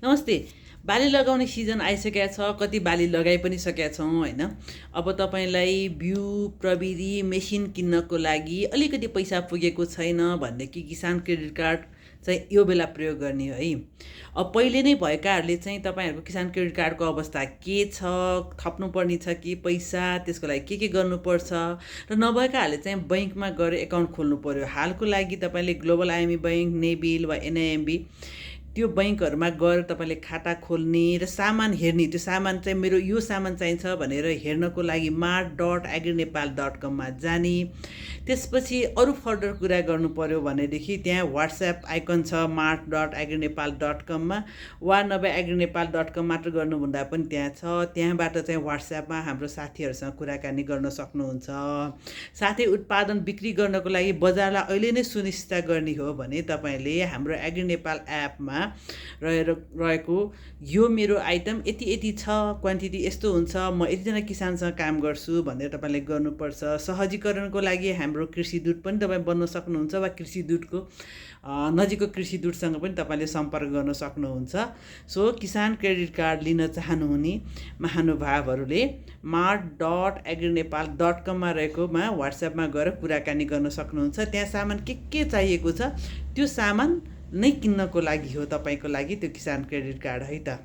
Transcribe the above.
नमस्ते। बाली लगाउने सिजन आइसकेको छ, कति बाली लगाइ पनि सकेका छौँ होइन। अब तपाईँलाई बिउ प्रविधि मेसिन किन्नको लागि अलिकति पैसा पुगेको छैन भनेदेखि किसान क्रेडिट कार्ड चाहिँ यो बेला प्रयोग गर्ने है। अब पहिले नै भएकाहरूले चाहिँ तपाईँहरूको किसान क्रेडिट कार्डको अवस्था के छ, थप्नुपर्ने छ कि पैसा, त्यसको लागि के गर्नुपर्छ र नभएकाहरूले चाहिँ बैङ्कमा गएर एकाउन्ट खोल्नु पर्यो। हालको लागि तपाईँले ग्लोबल आइएमई बैङ्क, नेबिल वा एनआइएमबी त्यो बैङ्कहरूमा गएर तपाईँले खाता खोल्ने र सामान हेर्ने, त्यो सामान चाहिँ मेरो यो सामान चाहिन्छ भनेर हेर्नको लागि mart.agriNepal.com मा जाने। त्यसपछि अरू फर्दर कुरा गर्नु पर्यो भनेदेखि त्यहाँ वाट्सएप आइकन छ mart.agriNepal.com मा, वा नभए agriNepal.com मात्र गर्नुभन्दा पनि त्यहाँ छ। त्यहाँबाट चाहिँ वाट्सएपमा हाम्रो साथीहरूसँग कुराकानी गर्न सक्नुहुन्छ। साथै उत्पादन बिक्री गर्नको लागि बजारलाई अहिले नै सुनिश्चित गर्ने हो भने तपाईँले हाम्रो एग्री नेपाल एपमा रहेको यो मेरो आइटम यति यति छ, क्वान्टिटी यस्तो हुन्छ, म यतिजना किसानसँग काम गर्छु भनेर तपाईँले गर्नुपर्छ। सहजीकरणको लागि हाम्रो कृषि दूत पनि तपाईँ बन्न सक्नुहुन्छ वा कृषि दूतको नजिकको कृषि दूतसँग पनि तपाईँले सम्पर्क गर्न सक्नुहुन्छ। सो किसान क्रेडिट कार्ड लिन चाहनुहुने महानुभावहरूले mart.agriNepal.com मा रहेकोमा वाट्सएपमा गएर कुराकानी गर्न सक्नुहुन्छ। त्यहाँ सामान के चाहिएको छ त्यो सामान नै किन्नको लागि हो तपाईँको लागि त्यो किसान क्रेडिट कार्ड है त।